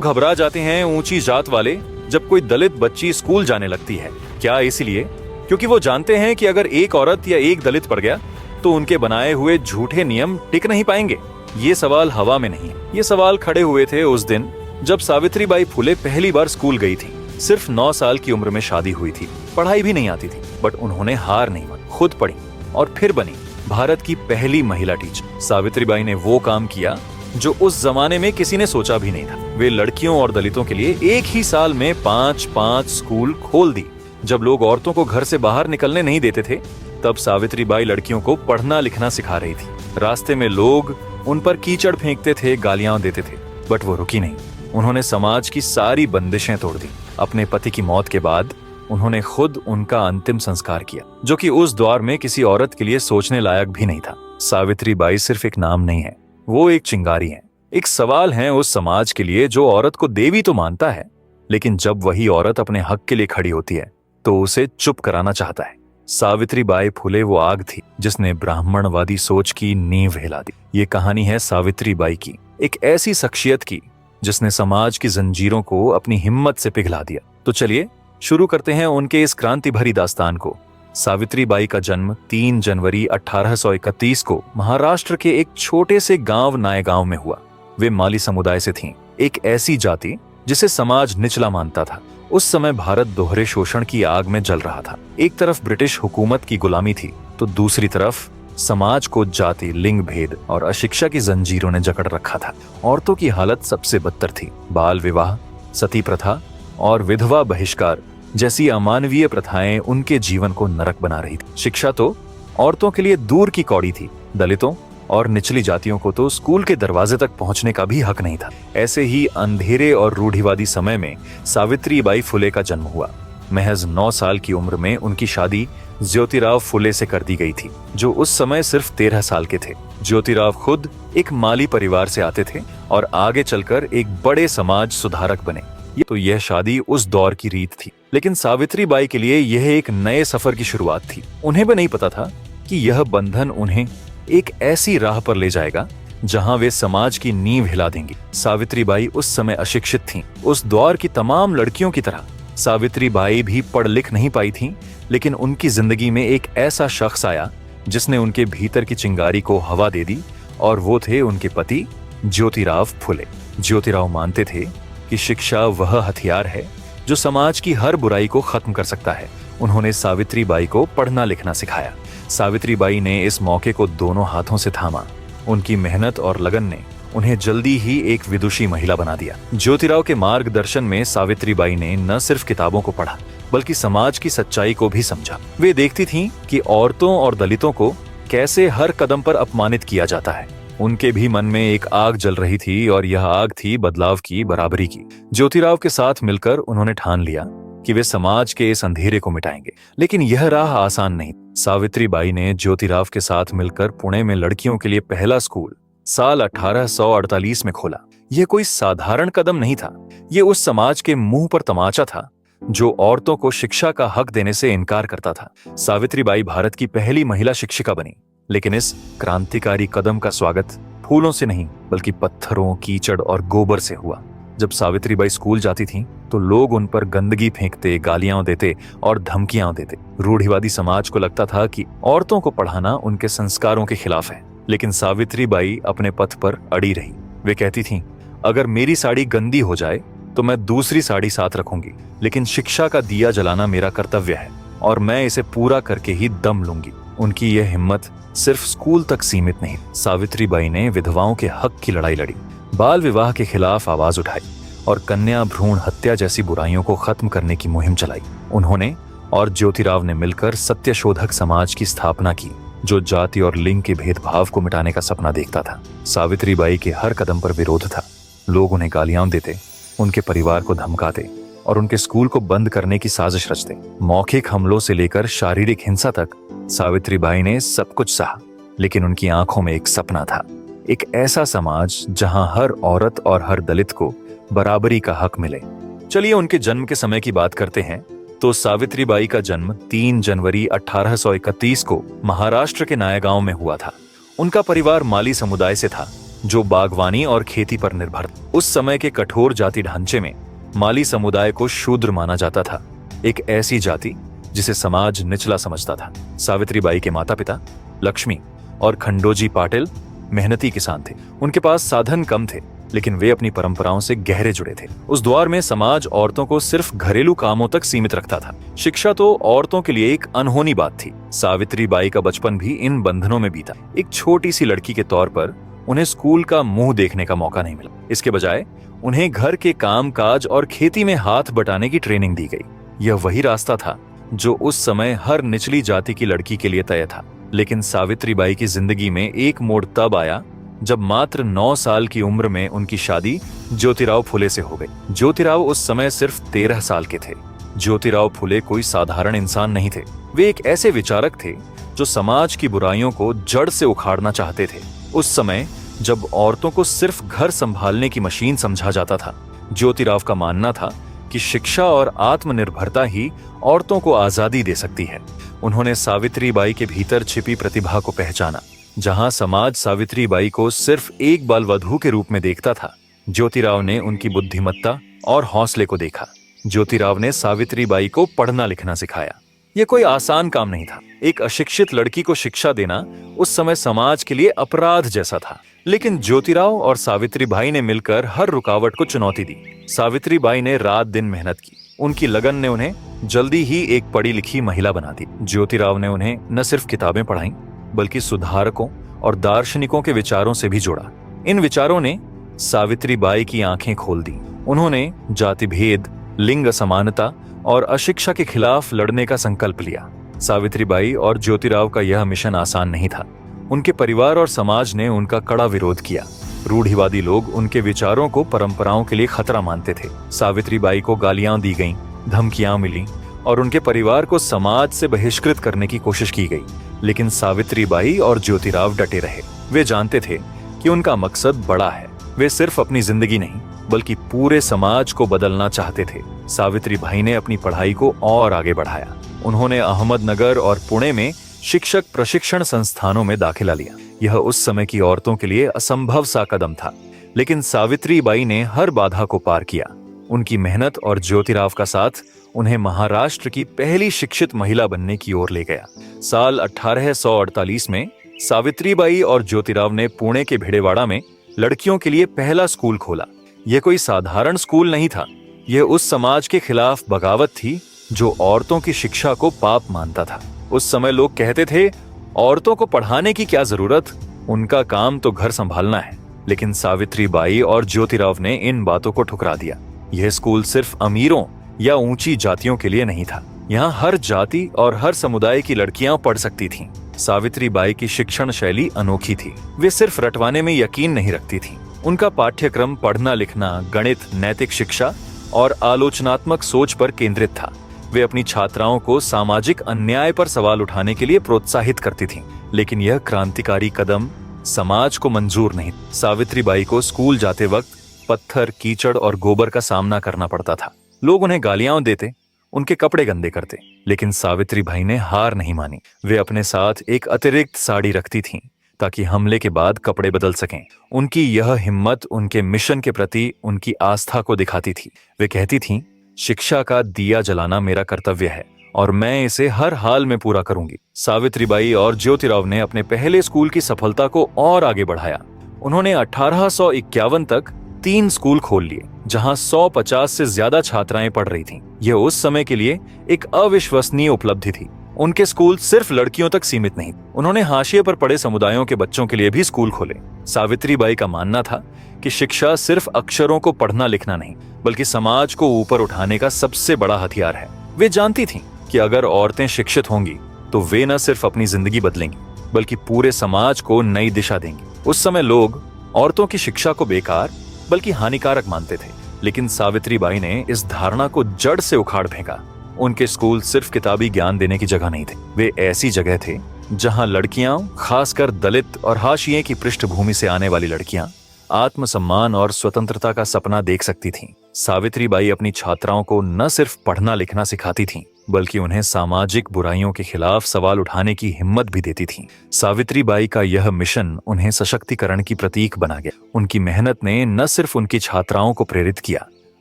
घबरा जाते हैं ऊंची जात वाले जब कोई दलित बच्ची स्कूल जाने लगती है। क्या इसलिए क्योंकि वो जानते हैं कि अगर एक औरत या एक दलित पड़ गया तो उनके बनाए हुए झूठे नियम टिक नहीं पाएंगे? ये सवाल हवा में नहीं, ये सवाल खड़े हुए थे उस दिन जब सावित्रीबाई फुले पहली बार स्कूल गई थी। सिर्फ 9 साल की उम्र में शादी हुई थी, पढ़ाई भी नहीं आती थी, बट उन्होंने हार नहीं मानी, खुद पढ़ी और फिर बनी भारत की पहली महिला टीचर। सावित्रीबाई ने वो काम किया जो उस जमाने में किसी ने सोचा भी नहीं था। वे लड़कियों और दलितों के लिए एक ही साल में 5 स्कूल खोल दी। जब लोग औरतों को घर से बाहर निकलने नहीं देते थे, तब सावित्रीबाई लड़कियों को पढ़ना लिखना सिखा रही थी। रास्ते में लोग उन पर कीचड़ फेंकते थे, गालियां देते थे, बट वो रुकी नहीं। उन्होंने समाज की सारी बंदिशें तोड़ दी। अपने पति की मौत के बाद उन्होंने खुद उनका अंतिम संस्कार किया, जो कि उस दौर में किसी औरत के लिए सोचने लायक भी नहीं था। सावित्रीबाई सिर्फ एक नाम नहीं है, वो एक चिंगारी है। एक सवाल है उस समाज के लिए जो औरत को देवी तो मानता है, लेकिन जब वही औरत अपने हक के लिए खड़ी होती है तो उसे चुप कराना चाहता है। सावित्रीबाई फुले वो आग थी जिसने ब्राह्मणवादी सोच की नींव हिला दी। ये कहानी है सावित्रीबाई की, एक ऐसी शख्सियत की जिसने समाज की जंजीरों को अपनी हिम्मत से पिघला दिया। तो चलिए शुरू करते हैं उनके इस क्रांति भरी दास्तान को। सावित्रीबाई का जन्म 3 जनवरी 1831 को महाराष्ट्र के एक छोटे से गांव नायगांव में हुआ। वे माली समुदाय से थीं, एक ऐसी जाति जिसे समाज निचला मानता था। उस समय भारत दोहरे शोषण की आग में जल रहा था। एक तरफ ब्रिटिश हुकूमत की गुलामी थी, तो दूसरी तरफ समाज को जाति, लिंग भेद और अशिक्षा की जंजीरों ने जकड़ रखा था। औरतों की हालत सबसे बदतर थी। बाल विवाह, सती प्रथा और विधवा बहिष्कार जैसी अमानवीय प्रथाएं उनके जीवन को नरक बना रही थी। शिक्षा तो औरतों के लिए दूर की कौड़ी थी। दलितों और निचली जातियों को तो स्कूल के दरवाजे तक पहुंचने का भी हक नहीं था। ऐसे ही अंधेरे और रूढ़िवादी समय में सावित्रीबाई फुले का जन्म हुआ। महज 9 साल की उम्र में उनकी शादी ज्योतिराव फुले से कर दी गई थी, जो उस समय सिर्फ 13 साल के थे। ज्योतिराव खुद एक माली परिवार से आते थे और आगे चलकर एक बड़े समाज सुधारक बने। तो यह शादी उस दौर की रीत थी, लेकिन सावित्रीबाई के लिए यह एक नए सफर की शुरुआत थी। उन्हें भी नहीं पता था कि यह बंधन उन्हें एक ऐसी राह पर ले जाएगा जहां वे समाज की नींव हिला देंगी। सावित्रीबाई उस समय अशिक्षित थीं। उस दौर की तमाम लड़कियों की तरह सावित्रीबाई भी पढ़ लिख नहीं पाई थीं, लेकिन उनकी जिंदगी में एक ऐसा शख्स आया जिसने उनके भीतर की चिंगारी को हवा दे दी, और वो थे उनके पति ज्योतिराव फुले। ज्योतिराव मानते थे कि शिक्षा वह हथियार है जो समाज की हर बुराई को खत्म कर सकता है। उन्होंने सावित्रीबाई को पढ़ना लिखना सिखाया। सावित्रीबाई ने इस मौके को दोनों हाथों से थामा। उनकी मेहनत और लगन ने उन्हें जल्दी ही एक विदुषी महिला बना दिया। ज्योतिराव के मार्गदर्शन में सावित्रीबाई ने न सिर्फ किताबों को पढ़ा, बल्कि समाज की सच्चाई को भी समझा। वे देखती थीं कि औरतों और दलितों को कैसे हर कदम पर अपमानित किया जाता है। उनके भी मन में एक आग जल रही थी, और यह आग थी बदलाव की, बराबरी की। ज्योतिराव के साथ मिलकर उन्होंने ठान लिया कि वे समाज के इस अंधेरे को मिटाएंगे, लेकिन यह राह आसान नहीं। सावित्रीबाई ने ज्योतिराव के साथ मिलकर पुणे में लड़कियों के लिए पहला स्कूल साल 1848 में खोला। यह कोई साधारण कदम नहीं था, यह उस समाज के मुंह पर तमाचा था जो औरतों को शिक्षा का हक देने से इनकार करता था। सावित्रीबाई भारत की पहली महिला शिक्षिका बनी, लेकिन इस क्रांतिकारी कदम का स्वागत फूलों से नहीं, बल्कि पत्थरों, कीचड़ और गोबर से हुआ। जब सावित्रीबाई स्कूल जाती थीं, तो लोग उन पर गंदगी फेंकते, गालियां देते और धमकियां देते। रूढ़िवादी समाज को लगता था कि औरतों को पढ़ाना उनके संस्कारों के खिलाफ है, लेकिन सावित्रीबाई अपने पथ पर अड़ी रही। वे कहती थीं, अगर मेरी साड़ी गंदी हो जाए तो मैं दूसरी साड़ी साथ रखूंगी, लेकिन शिक्षा का दिया जलाना मेरा कर्तव्य है और मैं इसे पूरा करके ही दम लूंगी। उनकी यह हिम्मत सिर्फ स्कूल तक सीमित नहीं। सावित्रीबाई ने विधवाओं के हक की लड़ाई लड़ी, बाल विवाह के खिलाफ आवाज उठाई और कन्या भ्रूण हत्या जैसी बुराइयों को खत्म करने की मुहिम चलाई। उन्होंने और ज्योतिराव ने मिलकर सत्यशोधक समाज की स्थापना की, जो जाति और लिंग के भेदभाव को मिटाने का सपना देखता था। सावित्रीबाई के हर कदम पर विरोध था। लोग उन्हें गालियां देते, उनके परिवार को धमकाते और उनके स्कूल को बंद करने की साजिश रचते। मौखिक हमलों से लेकर शारीरिक हिंसा तक सावित्रीबाई ने सब कुछ सहा, लेकिन उनकी आंखों में एक सपना था, एक ऐसा समाज जहां हर औरत और हर दलित को बराबरी का हक मिले। चलिए उनके जन्म के समय की बात करते हैं। तो सावित्रीबाई का जन्म 3 जनवरी 1831 को महाराष्ट्र के नायगांव में हुआ था। उनका परिवार माली समुदाय से था जो बागवानी और खेती पर निर्भर था। उस समय के कठोर जाति ढांचे में माली समुदाय को शूद्र माना जाता था, एक ऐसी जाति जिसे समाज निचला समझता था। सावित्रीबाई के माता पिता लक्ष्मी और खंडोजी पाटिल मेहनती किसान थे। उनके पास साधन कम थे, लेकिन वे अपनी परंपराओं से गहरे जुड़े थे। उस दौर में समाज औरतों को सिर्फ घरेलू कामों तक सीमित रखता था। शिक्षा तो औरतों के लिए एक अनहोनी बात थी। सावित्रीबाई का बचपन भी इन बंधनों में बीता। एक छोटी सी लड़की के तौर पर उन्हें स्कूल का मुंह देखने का मौका नहीं मिला। इसके बजाय उन्हें घर के काम काज और खेती में हाथ बटाने की ट्रेनिंग दी गई। यह वही रास्ता था जो उस समय हर निचली जाति की लड़की के लिए तय था। लेकिन सावित्रीबाई की जिंदगी में एक मोड़ तब आया जब मात्र 9 साल की उम्र में उनकी शादी ज्योतिराव फुले से हो गई। ज्योतिराव उस समय सिर्फ 13 साल के थे। ज्योतिराव फुले कोई साधारण इंसान नहीं थे। वे एक ऐसे विचारक थे जो समाज की बुराइयों को जड़ से उखाड़ना चाहते थे। उस समय जब औरतों को सिर्फ घर संभालने की मशीन समझा जाता था, ज्योतिराव का मानना था कि शिक्षा और आत्मनिर्भरता ही औरतों को आजादी दे सकती है। उन्होंने सावित्रीबाई के भीतर छिपी प्रतिभा को पहचाना। जहां समाज सावित्रीबाई को सिर्फ एक बाल वधू के रूप में देखता था, ज्योतिराव ने उनकी बुद्धिमत्ता और हौसले को देखा। ज्योतिराव ने सावित्रीबाई को पढ़ना लिखना सिखाया। यह कोई आसान काम नहीं था। एक अशिक्षित लड़की को शिक्षा देना उस समय समाज के लिए अपराध जैसा था। लेकिन ज्योतिराव और सावित्रीबाई ने मिलकर हर रुकावट को चुनौती दी। सावित्रीबाई ने रात दिन मेहनत की। उनकी लगन ने उन्हें जल्दी ही एक पढ़ी लिखी महिला बना दी। ज्योतिराव ने उन्हें न सिर्फ किताबें पढ़ाईं, बल्कि सुधारकों और दार्शनिकों के विचारों से भी जोड़ा। इन विचारों ने सावित्रीबाई की आंखें खोल दी। उन्होंने जाति भेद, लिंग असमानता और अशिक्षा के खिलाफ लड़ने का संकल्प लिया। सावित्रीबाई और ज्योतिराव का यह मिशन आसान नहीं था। उनके परिवार और समाज ने उनका कड़ा विरोध किया। रूढ़िवादी लोग उनके विचारों को परंपराओं के लिए खतरा मानते थे। सावित्रीबाई को गालियां दी गईं, धमकियां मिली और उनके परिवार को समाज से बहिष्कृत करने की कोशिश की गई। लेकिन सावित्रीबाई और ज्योतिराव डटे रहे। वे जानते थे कि उनका मकसद बड़ा है। वे सिर्फ अपनी जिंदगी नहीं, बल्कि पूरे समाज को बदलना चाहते थे। सावित्रीबाई ने अपनी पढ़ाई को और आगे बढ़ाया। उन्होंने अहमदनगर और पुणे में शिक्षक प्रशिक्षण संस्थानों में दाखिला लिया। यह उस समय की औरतों के लिए असंभव सा कदम था, लेकिन सावित्रीबाई ने हर बाधा को पार किया। उनकी मेहनत और ज्योतिराव का साथ उन्हें महाराष्ट्र की पहली शिक्षित महिला बनने की ओर ले गया। साल 1848 में सावित्रीबाई और ज्योतिराव ने पुणे के भिडेवाड़ा में लड़कियों के लिए पहला स्कूल खोला। यह कोई साधारण स्कूल नहीं था। यह उस समाज के खिलाफ बगावत थी जो औरतों की शिक्षा को पाप मानता था। उस समय लोग कहते थे, औरतों को पढ़ाने की क्या जरूरत, उनका काम तो घर संभालना है। लेकिन सावित्रीबाई और ज्योतिराव ने इन बातों को ठुकरा दिया। यह स्कूल सिर्फ अमीरों या ऊंची जातियों के लिए नहीं था। यहाँ हर जाति और हर समुदाय की लड़कियां पढ़ सकती थीं। सावित्रीबाई की शिक्षण शैली अनोखी थी। वे सिर्फ रटवाने में यकीन नहीं रखती थीं। उनका पाठ्यक्रम पढ़ना लिखना, गणित, नैतिक शिक्षा और आलोचनात्मक सोच पर केंद्रित था। वे अपनी छात्राओं को सामाजिक अन्याय पर सवाल उठाने के लिए प्रोत्साहित करती थीं। लेकिन यह क्रांतिकारी कदम समाज को मंजूर नहीं। सावित्रीबाई को स्कूल जाते वक्त पत्थर, कीचड़ और गोबर का सामना करना पड़ता था। लोग उन्हें गालियां देते, उनके कपड़े गंदे करते, लेकिन सावित्रीबाई ने हार नहीं मानी। वे अपने साथ एक अतिरिक्त साड़ी रखती थीं ताकि हमले के बाद कपड़े बदल सकें। उनकी यह हिम्मत उनके मिशन के प्रति उनकी आस्था को दिखाती थी। वे कहती थीं, शिक्षा का दिया जलाना मेरा कर्तव्य है और मैं इसे हर हाल में पूरा करूंगी। सावित्रीबाई और ज्योतिराव ने अपने पहले स्कूल की सफलता को और आगे बढ़ाया। उन्होंने 1851 तक 3 स्कूल खोल लिए, जहां 150 से ज्यादा छात्राएं पढ़ रही थीं। यह उस समय के लिए एक अविश्वसनीय उपलब्धि थी। उनके स्कूल सिर्फ लड़कियों तक सीमित नहीं, उन्होंने हाशिए पर पड़े समुदायों के बच्चों के लिए भी स्कूल खोले। सावित्रीबाई का मानना था कि शिक्षा सिर्फ अक्षरों को पढ़ना लिखना नहीं, बल्कि समाज को ऊपर उठाने का सबसे बड़ा हथियार है। वे जानती थीं कि अगर औरतें शिक्षित होंगी तो वे न सिर्फ अपनी जिंदगी बदलेंगी, बल्कि पूरे समाज को नई दिशा देंगी। उस समय लोग औरतों की शिक्षा को बेकार बल्कि हानिकारक मानते थे, लेकिन सावित्रीबाई ने इस धारणा को जड़ से उखाड़ फेंका। उनके स्कूल सिर्फ किताबी ज्ञान देने की जगह नहीं थे। वे ऐसी जगह थे जहां लड़कियां, खासकर दलित और हाशिए की पृष्ठभूमि से आने वाली लड़कियां, आत्मसम्मान और स्वतंत्रता का सपना देख सकती थीं। सावित्रीबाई अपनी छात्राओं को न सिर्फ पढ़ना लिखना सिखाती थीं, बल्कि उन्हें सामाजिक बुराइयों के खिलाफ सवाल उठाने की हिम्मत भी देती थीं। सावित्रीबाई का यह मिशन उन्हें सशक्तिकरण की प्रतीक बना गया। उनकी मेहनत ने न सिर्फ उनकी छात्राओं को प्रेरित किया,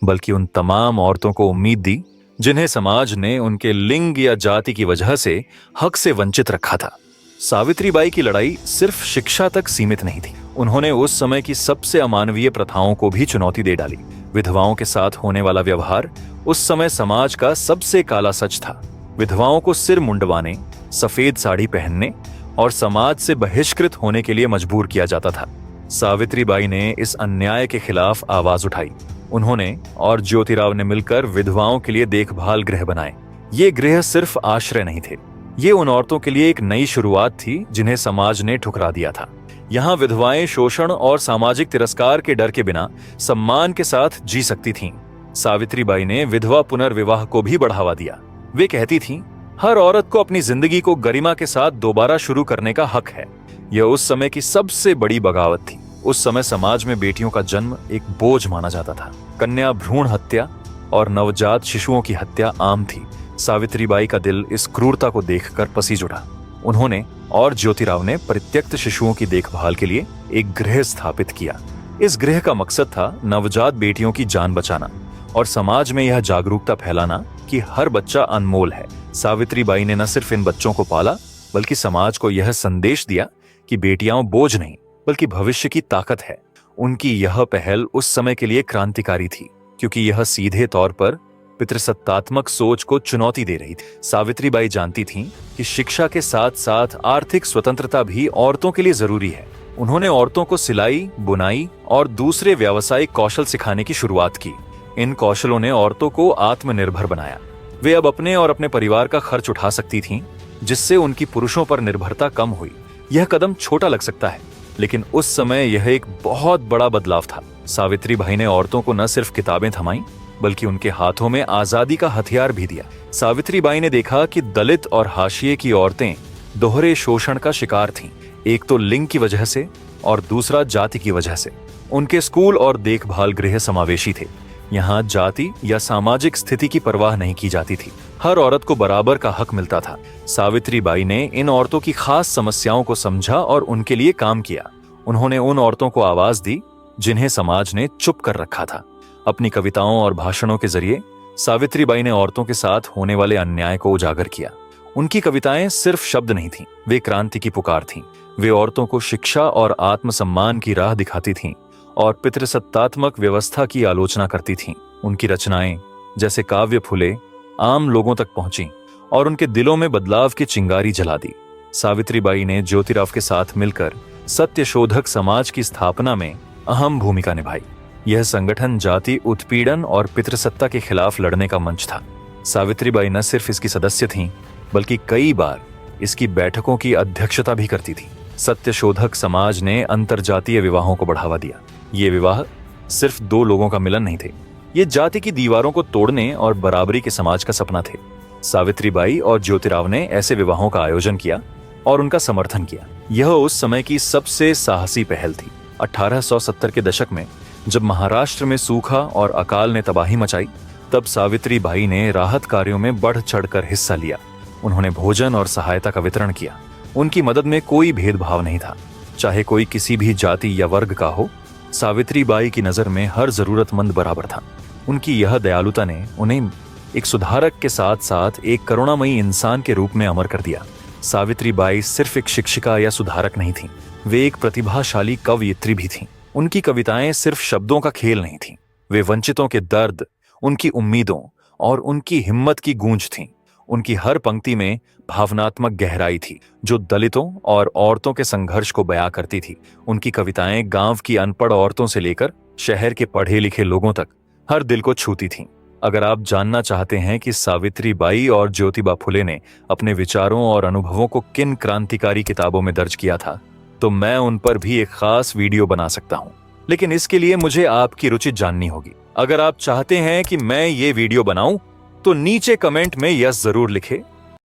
बल्कि उन तमाम औरतों को उम्मीद दी जिन्हें समाज ने उनके लिंग या जाति की वजह से हक से वंचित रखा था। सावित्रीबाई की लड़ाई सिर्फ शिक्षा तक सीमित नहीं थी। उन्होंने उस समय की सबसे अमानवीय प्रथाओं को भी चुनौती दे डाली। विधवाओं के साथ होने वाला व्यवहार उस समय समाज का सबसे काला सच था। विधवाओं को सिर मुंडवाने, सफेद साड़ी पहनने और समाज से बहिष्कृत होने के लिए मजबूर किया जाता था। सावित्रीबाई ने इस अन्याय के खिलाफ आवाज उठाई। उन्होंने और ज्योतिराव ने मिलकर विधवाओं के लिए देखभाल गृह बनाए। ये गृह सिर्फ आश्रय नहीं थे, ये उन औरतों के लिए एक नई शुरुआत थी जिन्हें समाज ने ठुकरा दिया था। यहाँ विधवाएं शोषण और सामाजिक तिरस्कार के डर के बिना सम्मान के साथ जी सकती थीं। सावित्रीबाई ने विधवा पुनर्विवाह को भी बढ़ावा दिया। वे कहती थीं, हर औरत को अपनी जिंदगी को गरिमा के साथ दोबारा शुरू करने का हक है। यह उस समय की सबसे बड़ी बगावत थी। उस समय समाज में बेटियों का जन्म एक बोझ माना जाता था। कन्या भ्रूण हत्या और नवजात शिशुओं की हत्या आम थी। सावित्रीबाई का दिल इस क्रूरता को देखकर पसीज उठा। उन्होंने और ज्योतिराव ने परित्यक्त शिशुओं की देखभाल के लिए एक गृह स्थापित किया। इस गृह का मकसद था नवजात बेटियों की जान बचाना और समाज में यह जागरूकता फैलाना कि हर बच्चा अनमोल है। सावित्रीबाई ने न सिर्फ इन बच्चों को पाला, बल्कि समाज को यह संदेश दिया कि बेटियां बोझ नहीं, बल्कि भविष्य की ताकत है। उनकी यह पहल उस समय के लिए क्रांतिकारी थी, क्योंकि यह सीधे तौर पर पितृसत्तात्मक सोच को चुनौती दे रही थी। सावित्रीबाई जानती थीं कि शिक्षा के साथ साथ आर्थिक स्वतंत्रता भी औरतों के लिए जरूरी है। उन्होंने औरतों को सिलाई, बुनाई और दूसरे व्यावसायिक कौशल सिखाने की शुरुआत की। इन कौशलों ने औरतों को आत्मनिर्भर बनाया। वे अब अपने और अपने परिवार का खर्च उठा सकती थीं, जिससे उनकी पुरुषों पर निर्भरता कम हुई। यह कदम छोटा लग सकता है, लेकिन उस समय यह एक बहुत बड़ा बदलाव था। सावित्रीबाई ने औरतों को न सिर्फ किताबें थमाई, बल्कि उनके हाथों में आजादी का हथियार भी दिया। सावित्रीबाई ने देखा कि दलित और हाशिए की औरतें दोहरे शोषण का शिकार थीं, एक तो लिंग की वजह से और दूसरा जाति की वजह से। उनके स्कूल और देखभाल गृह समावेशी थे। यहाँ जाति या सामाजिक स्थिति की परवाह नहीं की जाती थी। हर औरत को बराबर का हक मिलता था। सावित्रीबाई ने इन औरतों की खास समस्याओं को समझा और उनके लिए काम किया। उन्होंने उन औरतों को आवाज दी जिन्हें समाज ने चुप कर रखा था। अपनी कविताओं और भाषणों के जरिए सावित्रीबाई ने औरतों के साथ होने वाले अन्याय को उजागर किया। उनकी कविताएं सिर्फ शब्द नहीं थीं, वे क्रांति की पुकार थीं। वे औरतों को शिक्षा और आत्मसम्मान की राह दिखाती थीं और पितृसत्तात्मक व्यवस्था की आलोचना करती थीं। उनकी रचनाएं जैसे काव्य फूले आम लोगों तक पहुंची और उनके दिलों में बदलाव की चिंगारी जला दी। सावित्रीबाई ने ज्योतिराव के साथ मिलकर सत्यशोधक समाज की स्थापना में अहम भूमिका निभाई। यह संगठन जाति उत्पीड़न और पितृसत्ता के खिलाफ लड़ने का मंच था। सावित्रीबाई न सिर्फ इसकी सदस्य थीं, बल्कि कई बार इसकी बैठकों की अध्यक्षता भी करती थी। सत्यशोधक समाज ने अंतरजातीय विवाहों को बढ़ावा दिया। ये विवाह सिर्फ दो लोगों का मिलन नहीं थे, ये जाति की दीवारों को तोड़ने और बराबरी के समाज का सपना थे। सावित्रीबाई और ज्योतिराव ने ऐसे विवाहों का आयोजन किया और उनका समर्थन किया। यह उस समय की सबसे साहसी पहल थी। 1870 के दशक में जब महाराष्ट्र में सूखा और अकाल ने तबाही मचाई, तब सावित्रीबाई ने राहत कार्यों में बढ़ चढ़कर हिस्सा लिया। उन्होंने भोजन और सहायता का वितरण किया। उनकी मदद में कोई भेदभाव नहीं था, चाहे कोई किसी भी जाति या वर्ग का हो। सावित्रीबाई की नजर में हर जरूरतमंद बराबर था। उनकी यह दयालुता ने उन्हें एक सुधारक के साथ साथ एक करुणामयी इंसान के रूप में अमर कर दिया। सावित्रीबाई सिर्फ एक शिक्षिका या सुधारक नहीं थीं, वे एक प्रतिभाशाली कवयित्री भी थीं। उनकी कविताएं सिर्फ शब्दों का खेल नहीं थीं, वे वंचितों के दर्द, उनकी उम्मीदों और उनकी हिम्मत की गूंज थीं। उनकी हर पंक्ति में भावनात्मक गहराई थी, जो दलितों और औरतों के संघर्ष को बयां करती थी। उनकी कविताएं गांव की अनपढ़ औरतों से लेकर शहर के पढ़े लिखे लोगों तक हर दिल को छूती थीं। अगर आप जानना चाहते हैं कि सावित्रीबाई और ज्योतिबा फुले ने अपने विचारों और अनुभवों को किन क्रांतिकारी किताबों में दर्ज किया था, तो मैं उन पर भी एक खास वीडियो बना सकता हूं। लेकिन इसके लिए मुझे आपकी रुचि जाननी होगी। अगर आप चाहते हैं कि मैं ये वीडियो बनाऊं, तो नीचे कमेंट में यस जरूर लिखें